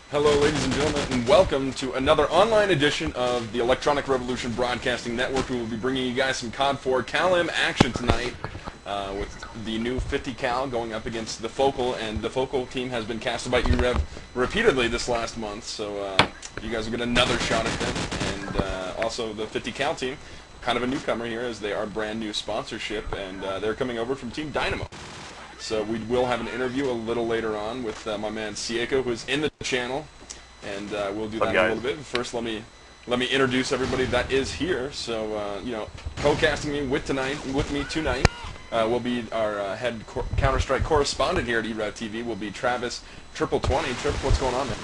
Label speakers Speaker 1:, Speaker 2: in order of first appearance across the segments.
Speaker 1: Hello, ladies and gentlemen, and welcome to another online edition of the Electronic Revolution Broadcasting Network. We will be bringing you guys some COD4 action tonight with the new 50cal going up against the Focal, and the Focal team has been casted by e-rev repeatedly this last month, so you guys will get another shot at them. And also the 50cal team, kind of a newcomer here as they are brand new sponsorship, and they're coming over from Team Dynamo. So we will have an interview a little later on with my man Sieko, who is in the channel, and we'll do that in a little bit. First, let me introduce everybody that is here. So co-casting me with me tonight will be our head Counter-Strike correspondent here at e-rev TV. Will be Travis 2020. Trip, what's going on, man?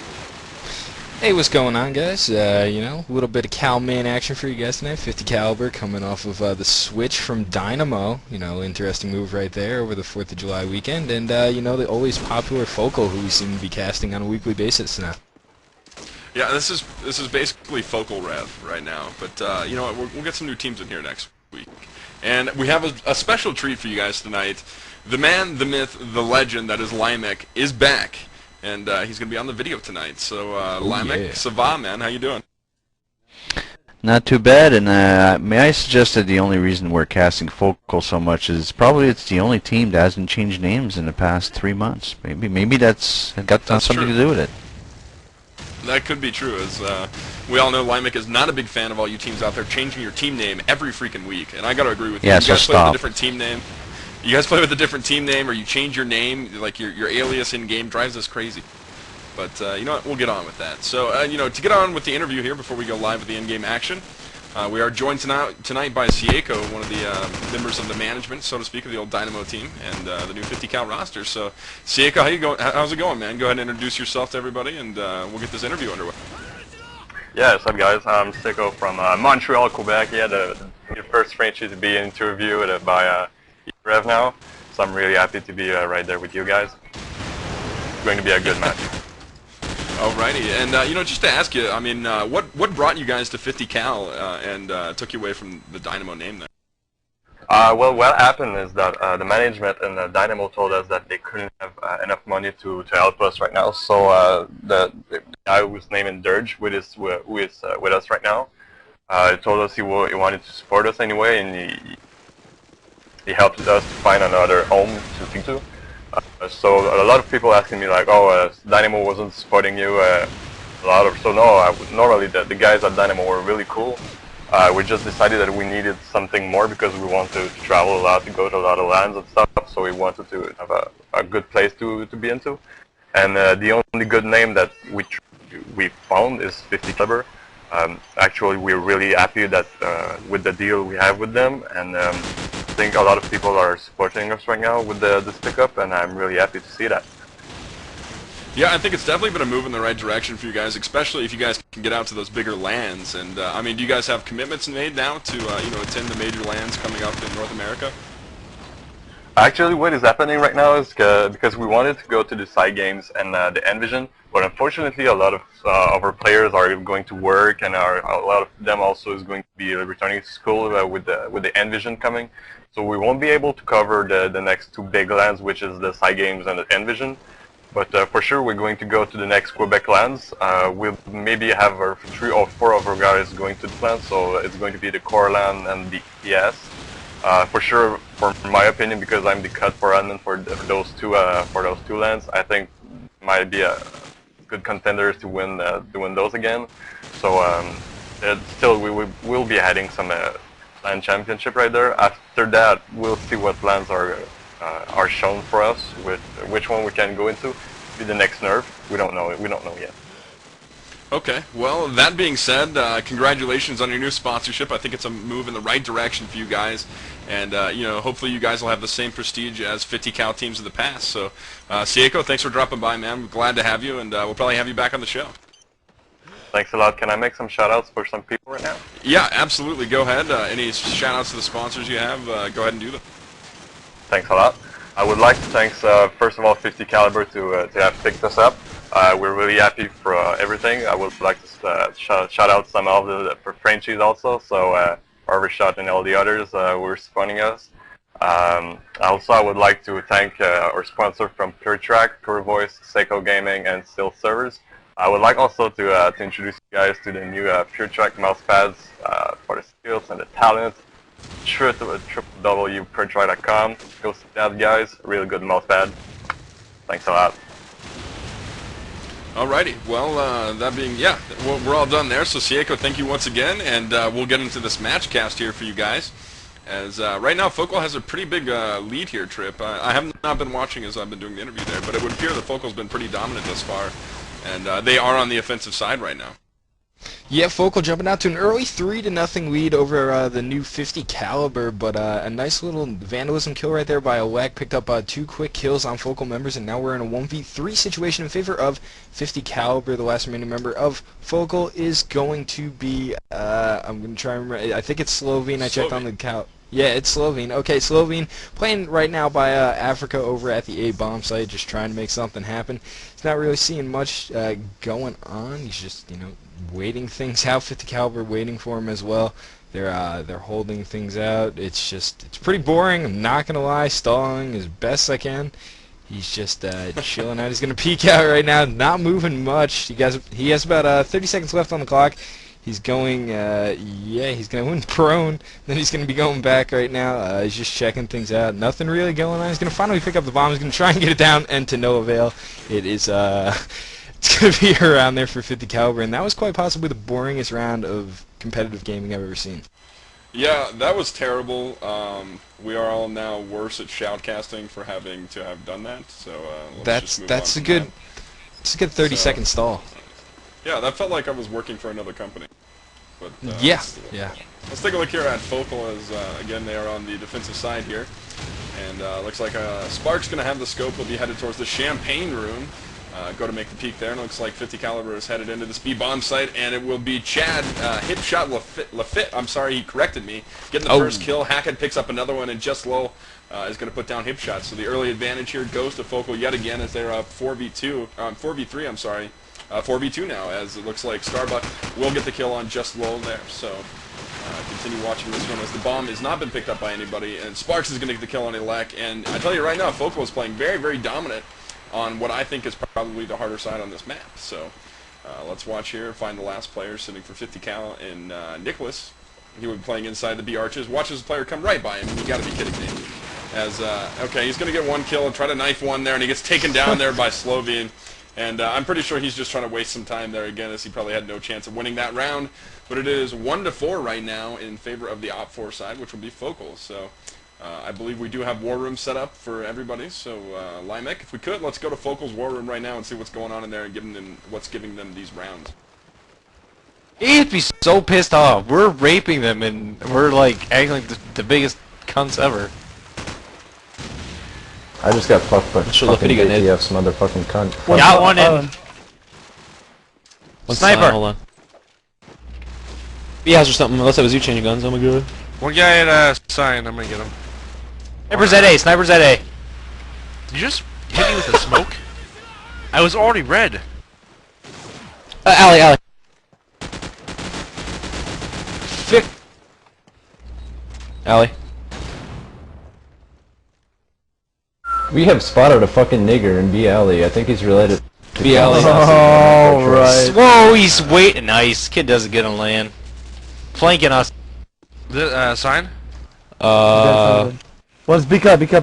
Speaker 2: Hey, what's going on, guys? A little bit of Calman action for you guys tonight. 50 caliber coming off of the switch from Dynamo. Interesting move right there over the 4th of July weekend. And, the always popular Focal, who we seem to be casting on a weekly basis now.
Speaker 1: Yeah, this is basically Focal Rev right now. But, you know what, we'll get some new teams in here next week. And we have a special treat for you guys tonight. The man, the myth, the legend that is Limek is back. And he's going to be on the video tonight. So, Limek,
Speaker 2: yeah.
Speaker 1: Sava, man, how you doing?
Speaker 3: Not too bad, and may I suggest that the only reason we're casting Focal so much is probably it's the only team that hasn't changed names in the past 3 months. Maybe that's got something to do with it.
Speaker 1: That could be true, as we all know Limek is not a big fan of all you teams out there changing your team name every freaking week. And I got to agree with you.
Speaker 3: Yeah,
Speaker 1: You guys
Speaker 3: so
Speaker 1: play with a
Speaker 3: stop.
Speaker 1: different team name. You guys play with a different team name, or you change your name, like your alias in-game drives us crazy. But, you know what, we'll get on with that. So, to get on with the interview here before we go live with the in-game action, we are joined tonight by Sieko, one of the members of the management, so to speak, of the old Dynamo team, and the new 50cal roster. So, Sieko, how's it going, man? Go ahead and introduce yourself to everybody, and we'll get this interview underway.
Speaker 4: Yeah, what's up, guys? I'm Sieko from Montreal, Quebec. Yeah, the first franchise to be interviewed by e-rev now, so I'm really happy to be right there with you guys. It's going to be a good match.
Speaker 1: Alrighty, and just to ask you, I mean, what brought you guys to 50cal and took you away from the Dynamo name there?
Speaker 4: Well, what happened is that the management and Dynamo told us that they couldn't have enough money to help us right now. So the guy who's named Dirge, who is with us right now, told us he wanted to support us anyway, and he helped us to find another home to speak to. So a lot of people asking me like, oh, Dynamo wasn't supporting you. Normally the guys at Dynamo were really cool. We just decided that we needed something more because we wanted to travel a lot, to go to a lot of lands and stuff. So we wanted to have a good place to be into. And the only good name that we found is 50 caliber. Actually, we're really happy that with the deal we have with them, and I think a lot of people are supporting us right now with this pickup, and I'm really happy to see that.
Speaker 1: Yeah, I think it's definitely been a move in the right direction for you guys, especially if you guys can get out to those bigger lands. And I mean, do you guys have commitments made now to attend the major lands coming up in North America?
Speaker 4: Actually, what is happening right now is because we wanted to go to the side games and the Envision, but unfortunately a lot of our players are going to work, and a lot of them also is going to be returning to school with the Envision coming. So we won't be able to cover the next two big lands, which is the side games and the Envision. But for sure we're going to go to the next Quebec lands. We'll maybe have 3 or 4 of our guys going to the lands, so it's going to be the core land and the ES. For sure, for my opinion, because I'm the cut for admin for those two lands, I think might be a good contenders to win those again. So still, we'll be heading some land championship right there. After that, we'll see what lands are shown for us, with which one we can go into. Be the next nerf. We don't know yet.
Speaker 1: Okay, well, that being said, congratulations on your new sponsorship. I think it's a move in the right direction for you guys, and hopefully you guys will have the same prestige as 50cal teams of the past. So, Sieko, thanks for dropping by, man. We're glad to have you, and we'll probably have you back on the show.
Speaker 4: Thanks a lot. Can I make some shout-outs for some people right now?
Speaker 1: Yeah, absolutely. Go ahead. Any shout-outs to the sponsors you have, go ahead and do them.
Speaker 4: Thanks a lot. I would like to thank, first of all, 50 caliber to have picked us up. We're really happy for everything. I would like to shout out some of the franchises also. So Overshot and all the others who are supporting us. Also, I would like to thank our sponsor from Pure Track, Pure Voice, Seiko Gaming, and Steel Servers. I would like also to introduce you guys to the new Pure Track mouse pads for the skills and the talents. Sure to www.puretry.com. Go see that, guys. Really good mouse pad. Thanks a lot.
Speaker 1: Alrighty, well, that being, yeah, we're all done there. So, Sieko, thank you once again, and we'll get into this match cast here for you guys. As right now, Focal has a pretty big lead here, Trip. I have not been watching as I've been doing the interview there, but it would appear that Focal's been pretty dominant thus far, and they are on the offensive side right now.
Speaker 2: Yeah, Focal jumping out to an early 3-0 lead over the new 50 caliber, but a nice little vandalism kill right there by Alec. Picked up 2 quick kills on Focal members, and now we're in a 1v3 situation in favor of 50 caliber. The last remaining member of Focal is going to be, I'm going to try and remember, I think it's Slovene. I checked on the cal. Yeah, it's Slovene. Okay, Slovene playing right now by Africa over at the A-bomb site, just trying to make something happen. He's not really seeing much going on. He's just, you know, waiting things out. 50 caliber waiting for him as well. They're holding things out. It's pretty boring. I'm not gonna lie. Stalling as best I can. He's just chilling out. He's gonna peek out right now. Not moving much. He has about 30 seconds left on the clock. He's going, yeah, he's going to win prone. Then he's going to be going back right now. He's just checking things out. Nothing really going on. He's going to finally pick up the bomb. He's going to try and get it down, and to no avail. It is, it's going to be around there for 50 caliber, and that was quite possibly the boringest round of competitive gaming I've ever seen.
Speaker 1: Yeah, that was terrible. We are all now worse at shoutcasting for having to have done that. So let's just move on
Speaker 2: that's a
Speaker 1: from
Speaker 2: good
Speaker 1: that.
Speaker 2: it's a good 30-second stall.
Speaker 1: Yeah, that felt like I was working for another company. But
Speaker 2: Yeah.
Speaker 1: Let's take a look here at Focal as, again, they are on the defensive side here. And looks like Spark's going to have the scope. He'll be headed towards the Champagne room. Go to make the peek there. And it looks like 50 caliber is headed into this B-bomb site. And it will be Chad, Hipshot Lafitte. I'm sorry, he corrected me. Getting the first kill. Hackett picks up another one. And Just Low is going to put down Hipshot. So the early advantage here goes to Focal yet again as they're up 4v3, I'm sorry. 4v2 now, as it looks like Starbuck will get the kill on Just Low there. So continue watching this one as the bomb has not been picked up by anybody, and Sparks is going to get the kill on Elec. And I tell you right now, Focal is playing very, very dominant on what I think is probably the harder side on this map. So let's watch here, find the last player sitting for 50 cal in Nicholas. He would be playing inside the B arches. Watch this player come right by him. You got to be kidding me. As okay, he's going to get one kill and try to knife one there, and he gets taken down there by Slovene. And I'm pretty sure he's just trying to waste some time there again, as he probably had no chance of winning that round. But it is 1-4 right now in favor of the Op4 side, which will be Focal. So I believe we do have War Room set up for everybody. So Limek, if we could, let's go to Focal's War Room right now and see what's going on in there and giving them what's giving them these rounds.
Speaker 5: He'd be so pissed off. We're raping them, and we're like acting like the biggest cunts ever.
Speaker 6: I just got fucked by
Speaker 5: Should look
Speaker 6: fucking
Speaker 5: pretty good,
Speaker 6: ATF's motherfucking cunt.
Speaker 5: Got one in.
Speaker 7: One
Speaker 5: Sniper.
Speaker 7: Hold on. B-house or something, unless that was you changing guns, oh my god.
Speaker 5: One guy at sign, I'm gonna get him. Sniper's at A, sniper's at A.
Speaker 8: Did you just hit me with a smoke? I was already red.
Speaker 7: Alley.
Speaker 5: Fick.
Speaker 7: Alley.
Speaker 6: We have spotted a fucking nigger in B Alley. I think he's related to
Speaker 7: B Alley.
Speaker 6: Oh, right.
Speaker 5: Whoa, he's waiting. Nice. Kid does a good on land. Flanking us.
Speaker 8: The sign?
Speaker 9: One's B cut.
Speaker 6: He cut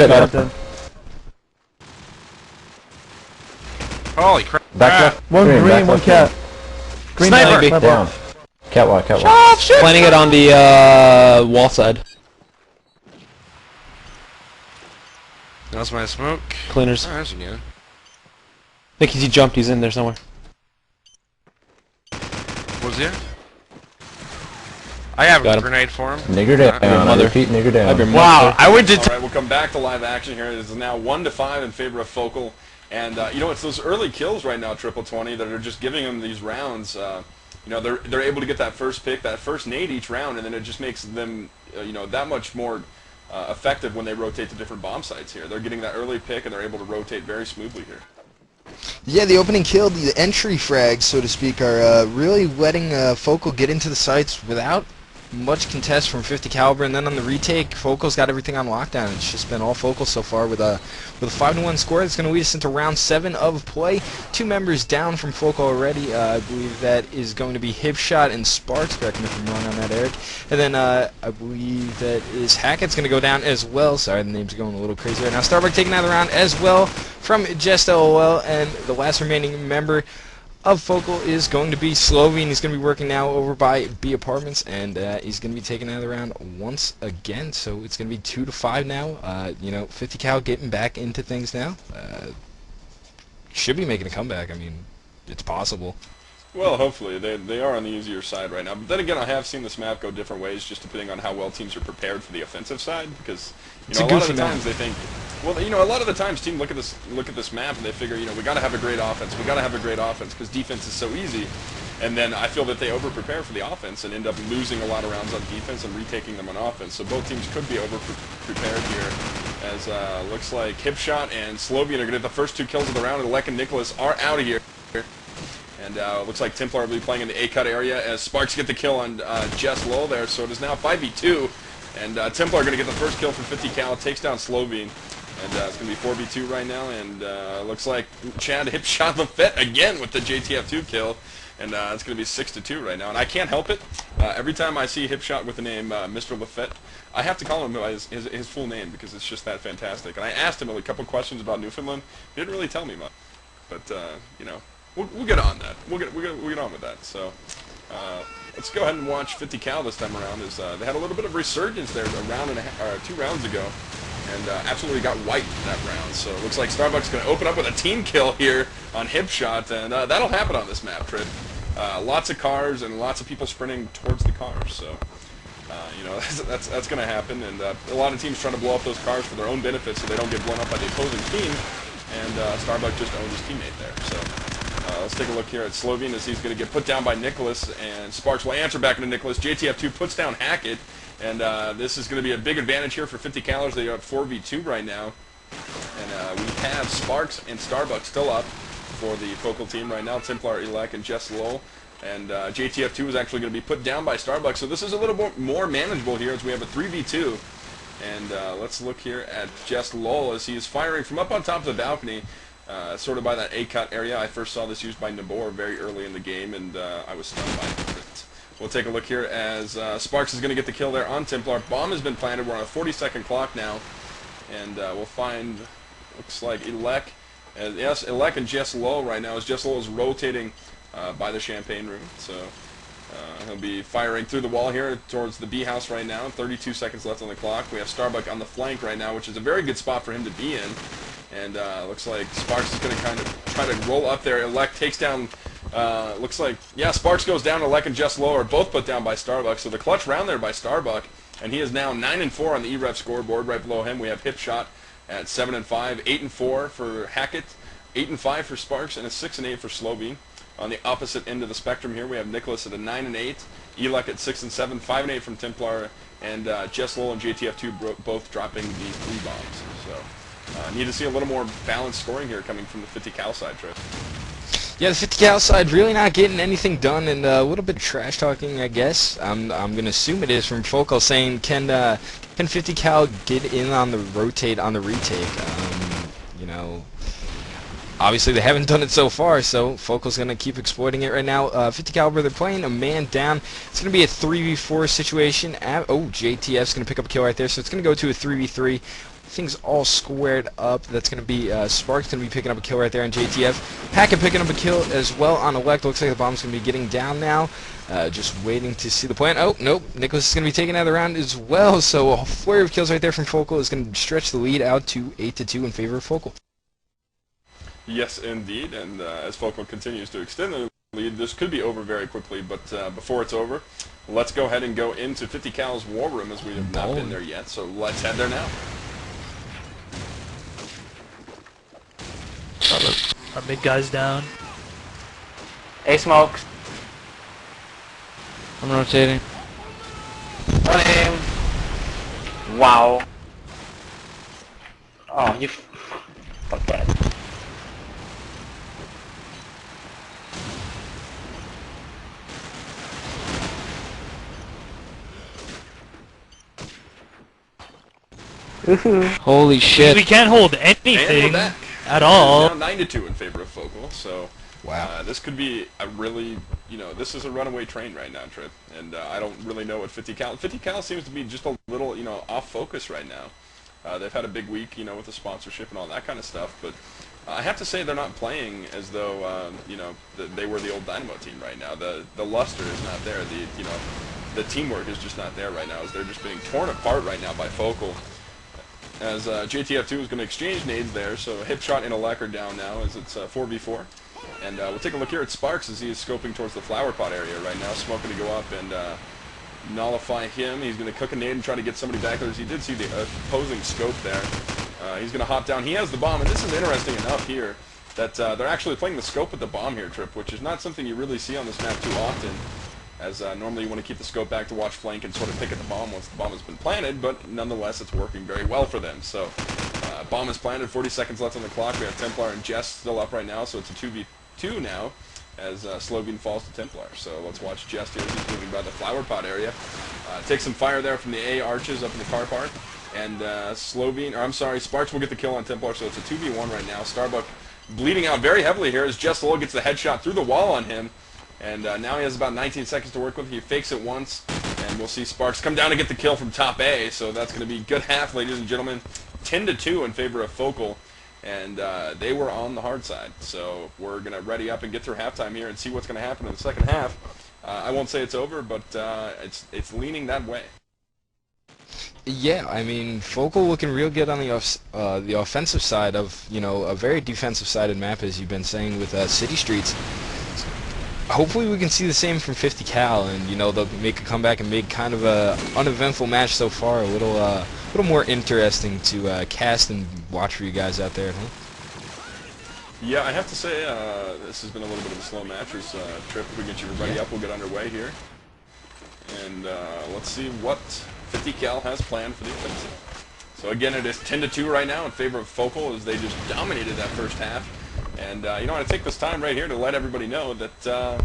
Speaker 6: down.
Speaker 8: Holy crap.
Speaker 6: Back left.
Speaker 9: One green,
Speaker 6: back
Speaker 9: one
Speaker 6: left
Speaker 9: cat. Green
Speaker 5: Sniper.
Speaker 9: cat.
Speaker 6: Down. Catwalk.
Speaker 7: Planning it on the wall side.
Speaker 8: That's my smoke.
Speaker 7: Cleaners.
Speaker 8: Oh, there's a new.
Speaker 7: I think he jumped, he's in there somewhere.
Speaker 8: Was he? I have
Speaker 7: Got
Speaker 8: a
Speaker 7: him.
Speaker 8: grenade for him.
Speaker 6: Nigger down.
Speaker 7: Your
Speaker 6: I
Speaker 7: mother.
Speaker 6: repeat, nigger down.
Speaker 5: Wow, I went to.
Speaker 1: Alright, we'll come back to live action here. It is now 1-5 in favor of Focal. And, you know, it's those early kills right now, Triple 20, that are just giving them these rounds. You know, they're able to get that first pick, that first nade each round, and then it just makes them, you know, that much more effective when they rotate to different bomb sites here. They're getting that early pick, and they're able to rotate very smoothly here.
Speaker 2: Yeah, the opening kill, the entry frags, so to speak, are really letting Focal get into the sites without much contest from 50 caliber, and then on the retake, Focal's got everything on lockdown. It's just been all Focal so far with a 5-1 score. That's going to lead us into round 7 of play. 2 members down from Focal already. I believe that is going to be Hipshot and Sparks. Correct me if I'm wrong on that, Eric. And then I believe that is Hackett's going to go down as well. Sorry, the names are going a little crazy right now. Starbuck taking out the round as well from Just LOL, and the last remaining member of Focal is going to be Slovene. He's going to be working now over by B Apartments, and he's going to be taking another round once again. So it's going to be 2-5 now. You know, 50 cal getting back into things now. Should be making a comeback. I mean, it's possible.
Speaker 1: Well, hopefully. They are on the easier side right now. But then again, I have seen this map go different ways, just depending on how well teams are prepared for the offensive side. Because you know, a lot of the times they think, well, you know, a lot of the times teams look at this map and they figure, you know, we got to have a great offense. We got to have a great offense because defense is so easy. And then I feel that they over prepare for the offense and end up losing a lot of rounds on defense and retaking them on offense. So both teams could be over prepared here. As looks like Hipshot and Slovene are going to get the first 2 kills of the round, and Lek and Nicholas are out of here. And looks like Templar will be playing in the A-cut area as Sparks get the kill on Jess Lowell there. So it is now 5v2. And Templar are going to get the first kill from 50 cal. Takes down Slovene. And it's going to be 4v2 right now. And looks like Chad Hipshot Lafette again with the JTF2 kill. And it's going to be 6-2 right now. And I can't help it. Every time I see Hipshot with the name Mr. Lafette, I have to call him by his full name because it's just that fantastic. And I asked him a couple questions about Newfoundland. He didn't really tell me much. But, you know. We'll get on that. We'll get on with that. So let's go ahead and watch 50 cal this time around. As they had a little bit of resurgence there a round and 2 rounds ago, and absolutely got wiped that round. So it looks like Starbucks going to open up with a team kill here on Hipshot, and that'll happen on this map, Trip. Lots of cars and lots of people sprinting towards the cars. So you know, that's going to happen, and a lot of teams trying to blow up those cars for their own benefit so they don't get blown up by the opposing team. And Starbuck just owned his teammate there. So. Let's take a look here at Slovene as he's going to get put down by Nicholas, and Sparks will answer back into Nicholas. JTF2 puts down Hackett, and this is going to be a big advantage here for 50 calers. They are 4v2 right now, and we have Sparks and Starbuck still up for the Focal team right now. Templar, Elec, and Jess Lowell, and JTF2 is actually going to be put down by Starbuck, so this is a little more manageable here as we have a 3v2. And let's look here at Jess Lowell as he is firing from up on top of the balcony. Sort of by that A-cut area. I first saw this used by Nabor very early in the game, and I was stunned by it. We'll take a look here as Sparks is going to get the kill there on Templar. Bomb has been planted. We're on a 40-second clock now, and we'll find, looks like Elec. Yes, Elec and Jess Lowell right now as Jess Lowell is rotating by the champagne room. So he'll be firing through the wall here towards the B house right now. 32 seconds left on the clock. We have Starbuck on the flank right now, which is a very good spot for him to be in. And looks like Sparks is going to kind of try to roll up there. Elec takes down, looks like, yeah, Sparks goes down. Elec and Jess Lowell are both put down by Starbuck. So the clutch round there by Starbuck. And he is now 9-4 on the e-rev scoreboard. Right below him we have Hipshot at 7-5. 8-4 for Hackett. 8-5 for Sparks. And a 6-8 for Slovene. On the opposite end of the spectrum here we have Nicholas at a 9-8. Elec at 6-7. 5-8 from Templar. And Jess Lowell and JTF2 both dropping the 3 bombs. So. Need to see a little more balanced scoring here coming from the 50 cal side, Trip.
Speaker 2: Yeah, the 50 cal side really not getting anything done, and a little bit of trash talking, I guess. I'm gonna assume it is from Focal saying, can 50 cal get in on the rotate on the retake? You know, obviously they haven't done it so far, so Focal's gonna keep exploiting it right now. 50 caliber, they're playing a man down. It's gonna be a 3v4 situation. Oh, JTF's gonna pick up a kill right there, so it's gonna go to a 3v3. Things all squared up. That's going to be Sparks going to be picking up a kill right there on JTF. Hackett picking up a kill as well on Elect. Looks like the bomb's going to be getting down now. Just waiting to see the plan. Oh, nope. Nicholas is going to be taking another round as well. So a flurry of kills right there from Focal is going to stretch the lead out to 8-2 in favor of Focal.
Speaker 1: Yes, indeed. And as Focal continues to extend the lead, this could be over very quickly. But before it's over, let's go ahead and go into 50 cal's war room as we have not been there yet. So let's head there now.
Speaker 9: Our mid guy's down.
Speaker 10: Hey, smokes.
Speaker 3: I'm rotating.
Speaker 10: Running. Wow. Oh, you fuck that.
Speaker 5: Holy shit.
Speaker 9: We can't hold
Speaker 1: And we're
Speaker 9: anything
Speaker 1: back.
Speaker 9: at all.
Speaker 1: Now 9-2 in favor of Focal, so
Speaker 2: Wow.
Speaker 1: this could be a really, this is a runaway train right now, Trip, and I don't really know what 50cal. 50cal seems to be just a little, off focus right now. They've had a big week, with the sponsorship and all that kind of stuff, but I have to say they're not playing as though, they were the old Dynamo team right now. The luster is not there. The teamwork is just not there right now, as they're just being torn apart right now by Focal. As JTF2 is going to exchange nades there, so Hipshot and Elec are down now as it's 4v4. And we'll take a look here at Sparks as he is scoping towards the flower pot area right now, smoking to go up and nullify him. He's going to cook a nade and try to get somebody back there, as he did see the opposing scope there. He's going to hop down. He has the bomb, and this is interesting enough here that they're actually playing the scope with the bomb here, Trip, which is not something you really see on this map too often, as normally you want to keep the scope back to watch flank and sort of pick at the bomb once the bomb has been planted, but nonetheless it's working very well for them. So bomb is planted, 40 seconds left on the clock. We have Templar and Jess still up right now, so it's a 2v2 now as Slovene falls to Templar. So let's watch Jess here as he's moving by the flower pot area. Take some fire there from the A arches up in the car park, and Sparks will get the kill on Templar, so it's a 2v1 right now. Starbuck bleeding out very heavily here as Jess Lowell gets the headshot through the wall on him. And now he has about 19 seconds to work with. He fakes it once, and we'll see Sparks come down to get the kill from top A. So that's going to be good half, ladies and gentlemen. 10-2 in favor of Focal, and they were on the hard side. So we're going to ready up and get through halftime here and see what's going to happen in the second half. I won't say it's over, but it's leaning that way.
Speaker 2: Yeah, I mean, Focal looking real good on the offensive side of, a very defensive-sided map, as you've been saying with City Streets. Hopefully we can see the same from 50cal, and they'll make a comeback and make kind of a uneventful match so far, a little more interesting to cast and watch for you guys out there. Huh?
Speaker 1: Yeah, I have to say this has been a little bit of a slow match. As Trip, if we get you ready up, we'll get underway here, and let's see what 50cal has planned for the offensive. So again, it is 10-2 right now in favor of Focal, as they just dominated that first half. And I want to take this time right here to let everybody know that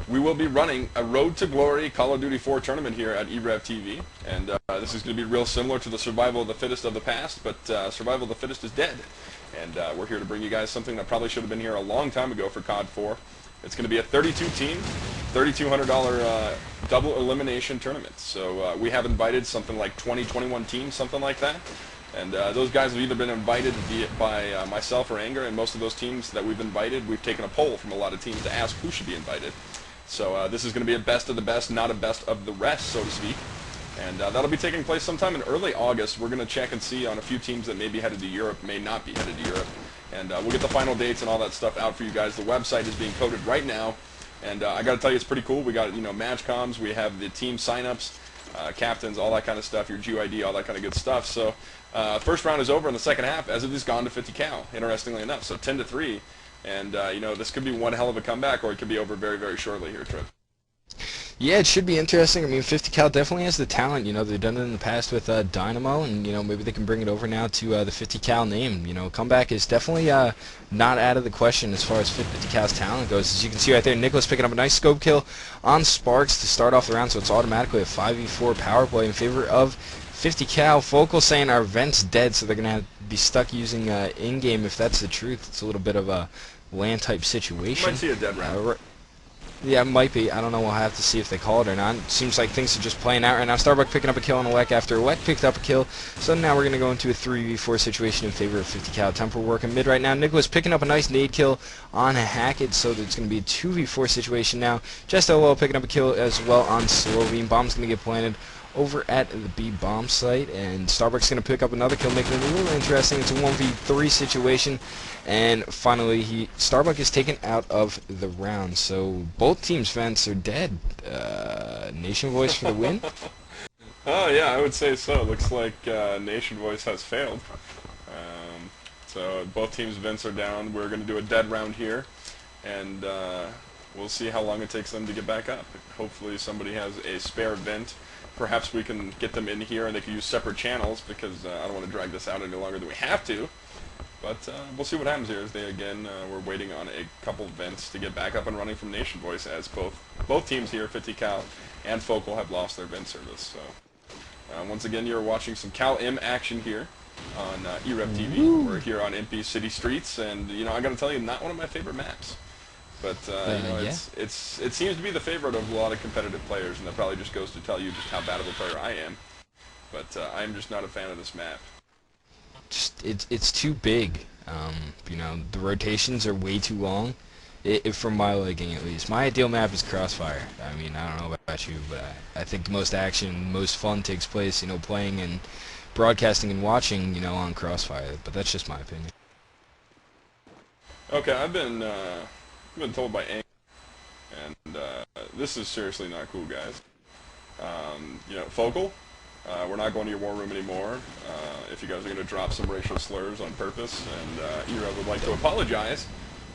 Speaker 1: we will be running a Road to Glory Call of Duty 4 tournament here at e-rev TV. And this is going to be real similar to the Survival of the Fittest of the past, but Survival of the Fittest is dead. And we're here to bring you guys something that probably should have been here a long time ago for COD 4. It's going to be a 32-team, $3,200 double elimination tournament. So we have invited something like 21 teams, something like that. And those guys have either been invited by myself or Anger, and most of those teams that we've invited, we've taken a poll from a lot of teams to ask who should be invited. So this is going to be a best of the best, not a best of the rest, so to speak. And that'll be taking place sometime in early August. We're going to check and see on a few teams that may be headed to Europe, may not be headed to Europe. And we'll get the final dates and all that stuff out for you guys. The website is being coded right now. And I got to tell you, it's pretty cool. We got, match comms, we have the team signups, captains, all that kind of stuff, your GUID, all that kind of good stuff. So first round is over in the second half, as it has gone to 50cal, interestingly enough. So 10-3, and this could be one hell of a comeback, or it could be over very, very shortly here, Trip.
Speaker 2: Yeah, it should be interesting. I mean, 50cal definitely has the talent. They've done it in the past with Dynamo, and maybe they can bring it over now to the 50cal name. Comeback is definitely not out of the question as far as 50cal's talent goes. As you can see right there, Nicholas picking up a nice scope kill on Sparks to start off the round, so it's automatically a 5v4 power play in favor of 50cal. Focal saying our vent's dead, so they're going to be stuck using in-game. If that's the truth, it's a little bit of a LAN type situation.
Speaker 1: You might see a dead round.
Speaker 2: Yeah, it might be. I don't know. We'll have to see if they call it or not. Seems like things are just playing out right now. Starbuck picking up a kill on Elec after Elec picked up a kill. So now we're going to go into a 3v4 situation in favor of 50cal. Temper working mid right now. Nicholas picking up a nice nade kill on Hackett, so it's going to be a 2v4 situation now. Just LOL picking up a kill as well on Slovene. Bomb's going to get planted over at the B bomb site, and Starbuck's going to pick up another kill, making it a little interesting. It's a 1v3 situation, and finally Starbuck is taken out of the round. So both teams' vents are dead. Nation Voice for the win.
Speaker 1: Oh yeah, I would say so. Looks like Nation Voice has failed. So both teams' vents are down. We're going to do a dead round here, and we'll see how long it takes them to get back up. Hopefully somebody has a spare vent. Perhaps we can get them in here and they can use separate channels, because I don't want to drag this out any longer than we have to. But we'll see what happens here as they, again, we're waiting on a couple vents to get back up and running from Nation Voice, as both teams here, 50cal and Focal, have lost their vent service. So once again, you're watching some Cal M action here. on e-rev TV. We're here on MP City Streets, and you know, I gotta tell you, not one of my favorite maps. But you know,
Speaker 2: yeah.
Speaker 1: it seems to be the favorite of a lot of competitive players, and that probably just goes to tell you just how bad of a player I am. But I'm just not a fan of this map.
Speaker 2: Just it's too big. You know, the rotations are way too long. From my liking, at least. My ideal map is Crossfire. I mean, I don't know about you, but I think most action, most fun takes place, you know, playing and broadcasting and watching, you know, on Crossfire. But that's just my opinion.
Speaker 1: Okay, I've been told by Ang, and this is seriously not cool, guys. You know, Focal, we're not going to your war room anymore. If you guys are going to drop some racial slurs on purpose, and e-rev would like to apologize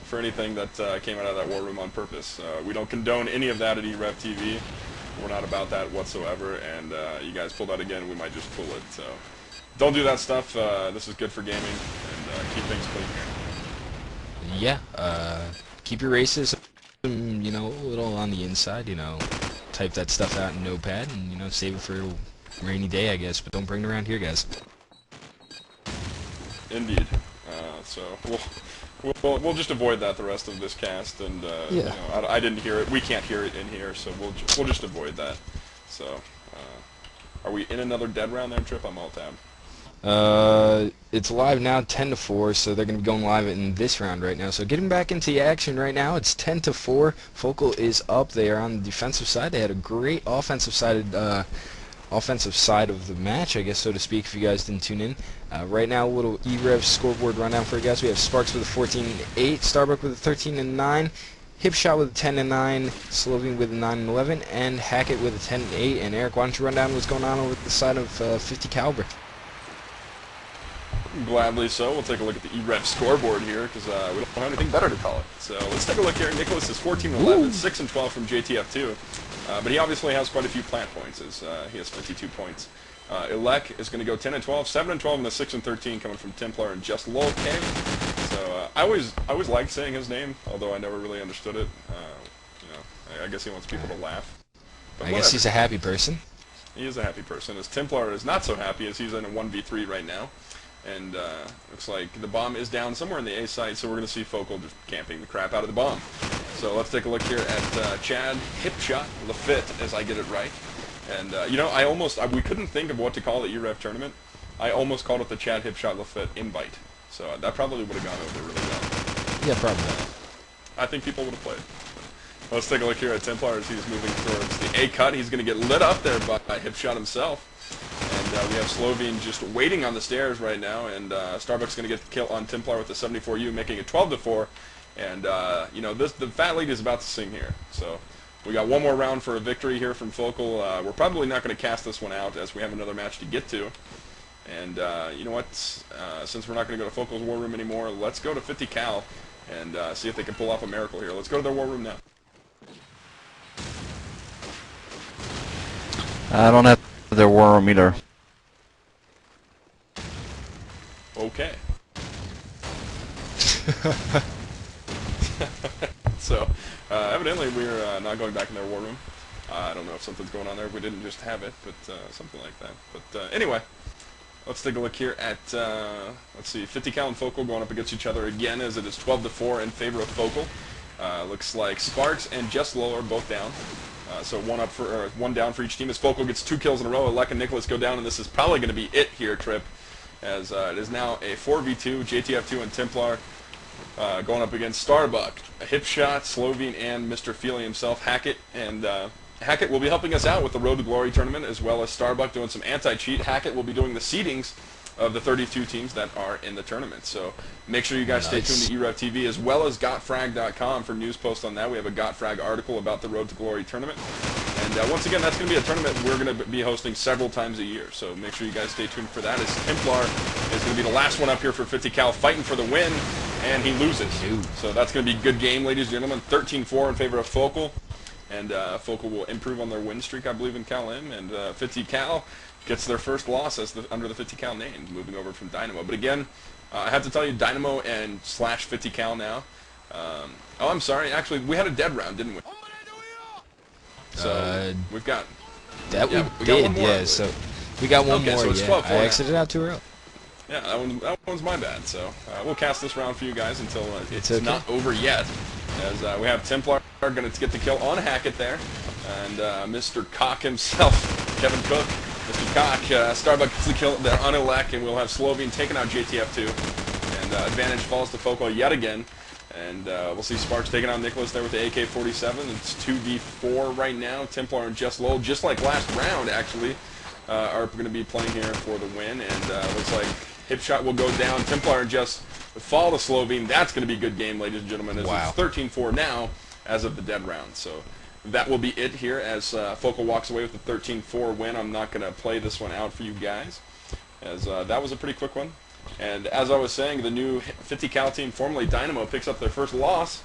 Speaker 1: for anything that came out of that war room on purpose. We don't condone any of that at e-rev TV. We're not about that whatsoever, and you guys pull that again, we might just pull it. So don't do that stuff. This is good for gaming, and keep things clean here.
Speaker 2: Yeah, keep your racism, you know, a little on the inside, you know. Type that stuff out in Notepad and, you know, save it for a rainy day, I guess. But don't bring it around here, guys.
Speaker 1: Indeed. So we'll just avoid that the rest of this cast, and you know, I didn't hear it. We can't hear it in here, so we'll just avoid that. So, are we in another dead round there, Trip? I'm all tabbed.
Speaker 2: It's live now, 10-4, so they're going to be going live in this round right now. So getting back into the action right now, it's 10-4. Focal is up. They are on the defensive side. They had a great offensive side of the match, I guess, so to speak, if you guys didn't tune in. Right now, a little e-rev scoreboard rundown for you guys. We have Sparks with a 14-8, Starbuck with a 13-9, Hipshot with a 10-9, Slovene with a 9-11, and Hackett with a 10-8. And Eric, why don't you run down what's going on over the side of 50 caliber?
Speaker 1: Gladly so. We'll take a look at the e-rev scoreboard here, because we don't have anything better to call it. So let's take a look here. Nicholas is 14-11, 6-12 from JTF2. But he obviously has quite a few plant points, as he has 52 points. Elec is going to go 10-12, 7-12, and the 6-13 coming from Templar and Just Lol K. So I always liked saying his name, although I never really understood it. You know, I guess he wants people to laugh. But
Speaker 2: I guess he's a happy person.
Speaker 1: He is a happy person. As Templar is not so happy, as he's in a 1v3 right now. And looks like the bomb is down somewhere in the A site, so we're going to see Focal just camping the crap out of the bomb. So let's take a look here at Chad Hipshot Lafitte, as I get it right. And you know, we couldn't think of what to call the e-rev tournament. I almost called it the Chad Hipshot Lafitte invite. So that probably would have gone over really well.
Speaker 2: Yeah, probably.
Speaker 1: I think people would have played. Let's take a look here at Templar as he's moving towards the A cut. He's going to get lit up there by Hipshot himself. And we have Slovene just waiting on the stairs right now, and Starbucks going to get the kill on Templar with the 74U, making it 12-4. And you know, the fat lead is about to sing here. So we got one more round for a victory here from Focal. We're probably not going to cast this one out, as we have another match to get to. And you know what? Since we're not going to go to Focal's war room anymore, let's go to 50 cal and see if they can pull off a miracle here. Let's go to their war room now.
Speaker 3: I don't have their war room either.
Speaker 1: Okay. So, evidently we're not going back in their war room. I don't know if something's going on there. We didn't just have it, but something like that. But anyway, let's take a look here at, let's see, 50 cal and Focal going up against each other again, as it is 12-4 in favor of Focal. Looks like Sparks and Just Low are both down. So one down for each team as Focal gets 2 kills in a row. Elec and Nicholas go down, and this is probably going to be it here, Trip, as it is now a 4v2, JTF2 and Templar going up against Starbuck, Hipshot, Slovene, and Mr. Feely himself, Hackett. And Hackett will be helping us out with the Road to Glory tournament, as well as Starbuck doing some anti-cheat. Hackett will be doing the seedings of the 32 teams that are in the tournament. So make sure you guys stay tuned to e-rev TV, as well as gotfrag.com for news posts on that. We have a GotFrag article about the Road to Glory tournament. And once again, that's going to be a tournament we're going to be hosting several times a year. So make sure you guys stay tuned for that, as Templar is going to be the last one up here for 50 cal, fighting for the win, and he loses. So that's going to be a good game, ladies and gentlemen. 13-4 in favor of Focal. And Focal will improve on their win streak, I believe, in Cal-M. And 50 cal gets their first loss as under the 50 cal name, moving over from Dynamo. But again, I have to tell you, Dynamo and slash 50 cal now. Oh, I'm sorry. Actually, we had a dead round, didn't we? So we've got
Speaker 2: that.
Speaker 1: Yeah,
Speaker 2: we did,
Speaker 1: got one more,
Speaker 2: yeah. So we got one more.
Speaker 1: So it's
Speaker 2: Yeah,
Speaker 1: 12-4
Speaker 2: I exited out too early.
Speaker 1: Yeah, that one's my bad. So we'll cast this round for you guys until it's
Speaker 2: okay.
Speaker 1: not over yet. As we have Templar going to get the kill on Hackett there, and Mr. Cock himself, Kevin Cook, Mr. Cock, Starbuck gets the kill there on Elec, and we'll have Slovene taking out JTF2, and advantage falls to Focal yet again. And we'll see Sparks taking on Nicholas there with the AK-47. It's 2v4 right now. Templar and Jess Lowell, just like last round, actually, are going to be playing here for the win. And looks like Hipshot will go down. Templar and Jess fall to Slovene. That's going to be a good game, ladies and gentlemen. As
Speaker 2: wow.
Speaker 1: It's 13-4 now as of the dead round. So that will be it here as Focal walks away with the 13-4 win. I'm not going to play this one out for you guys, as that was a pretty quick one. And as I was saying, the new 50cal team, formerly Dynamo, picks up their first loss.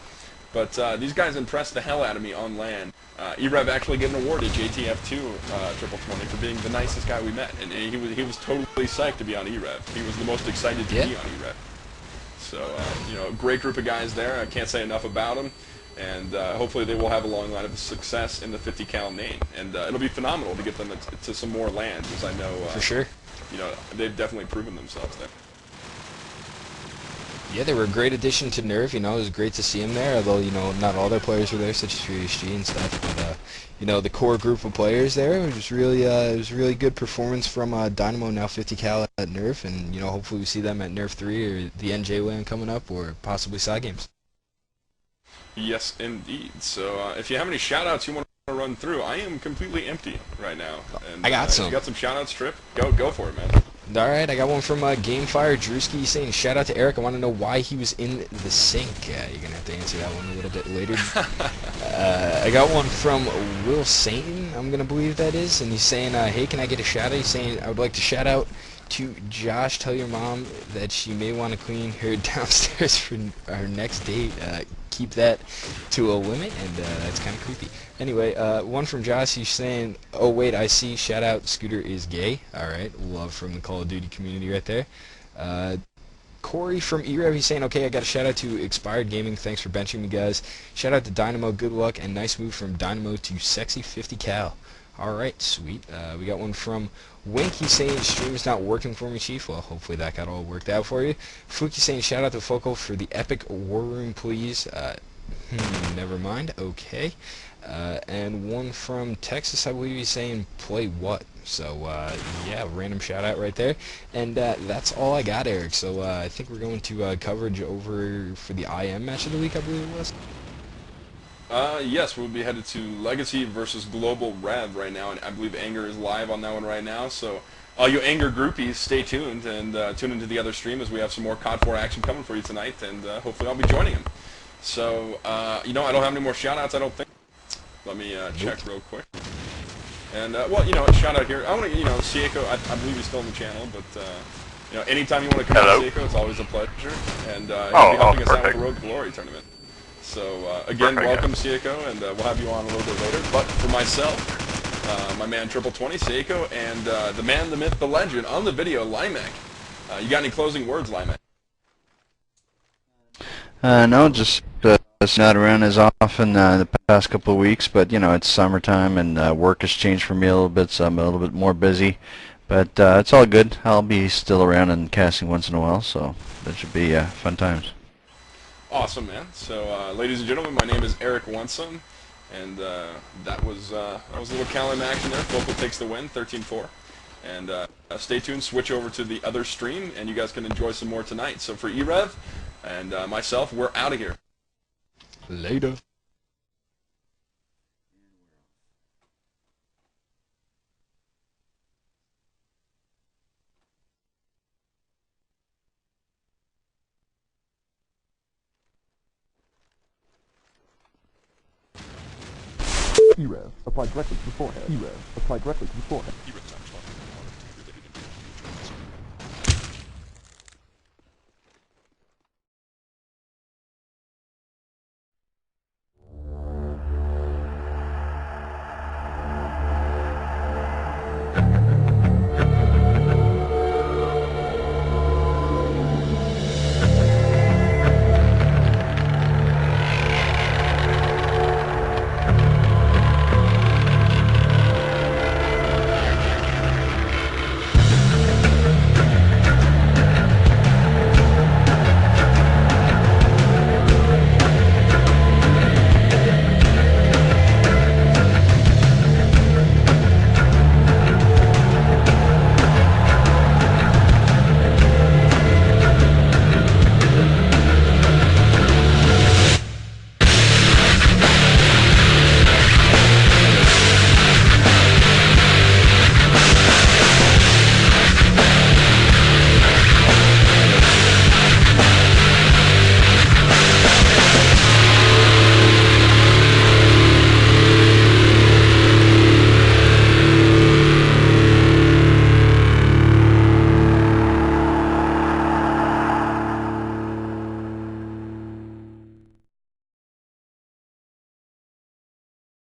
Speaker 1: But these guys impressed the hell out of me on land. e-rev actually gave an award to JTF2 Triple 20 for being the nicest guy we met. And he was totally psyched to be on e-rev. He was the most excited to be on e-rev. So, you know, great group of guys there. I can't say enough about them. And hopefully they will have a long line of success in the 50cal name. And it'll be phenomenal to get them to some more lands, as I know.
Speaker 2: For sure.
Speaker 1: You know, they've definitely proven themselves there.
Speaker 2: Yeah, they were a great addition to Nerve. You know, it was great to see them there. Although, you know, not all their players were there, such as HG and stuff. But you know, the core group of players there, it was really good performance from Dynamo, now 50cal at Nerve, and you know, hopefully we see them at Nerve 3 or the NJ LAN coming up, or possibly side games.
Speaker 1: Yes, indeed. So if you have any shout-outs you want to run through, I am completely empty right now. And,
Speaker 2: I got some.
Speaker 1: If you got some shout-outs, Trip, go for it, man.
Speaker 2: Alright, I got one from Gamefire Drewski saying, shout out to Eric, I want to know why he was in the sink. You're going to have to answer that one a little bit later. I got one from Will Satan, I'm going to believe that is, and he's saying, hey, can I get a shout out? He's saying, I would like to shout out to Josh, tell your mom that she may want to clean her downstairs for our next date. Keep that to a limit, and that's kind of creepy. Anyway, one from Josh, he's saying, oh wait, I see, shout out, Scooter is gay. Alright, love from the Call of Duty community right there. Corey from e-rev, he's saying, okay, I got a shout out to Expired Gaming, thanks for benching me, guys. Shout out to Dynamo, good luck, and nice move from Dynamo to sexy 50cal. Alright, sweet. We got one from Wink, he's saying, stream's not working for me, Chief. Well, hopefully that got all worked out for you. Fuki saying, shout out to Focal for the epic war room, please. Never mind, okay. And one from Texas, I believe he's saying, play what? So, yeah, random shout out right there. And that's all I got, Eric. So, I think we're going to coverage over for the IM match of the week, I believe it was.
Speaker 1: Yes, we'll be headed to Legacy versus Global Rev right now, and I believe Anger is live on that one right now, so all you Anger groupies, stay tuned, and tune into the other stream as we have some more COD4 action coming for you tonight, and hopefully I'll be joining him. So, you know, I don't have any more shout-outs, I don't think. Let me check real quick. And, well, you know, shout out here, I want to, you know, Sieko, I believe he's still on the channel, but, you know, anytime you want to come out, Sieko, it's always a pleasure, and he'll be helping us out with the Road Glory tournament. So, again, welcome, Sieko, and we'll have you on a little bit later. But for myself, my man Triple 20, Sieko, and the man, the myth, the legend, on the video, Limek. You got any closing words, Limek?
Speaker 3: No, just not around as often the past couple of weeks, but, you know, it's summertime, and work has changed for me a little bit, so I'm a little bit more busy. But it's all good. I'll be still around and casting once in a while, so that should be fun times.
Speaker 1: Awesome, man. So, ladies and gentlemen, my name is Eric Onson, and that was a little Calim action there. Focal takes the win, 13-4. And stay tuned, switch over to the other stream, and you guys can enjoy some more tonight. So for e-rev and myself, we're out of here.
Speaker 2: Later.
Speaker 11: e-rev. Apply directly to the forehead. e-rev. Apply directly to the forehead.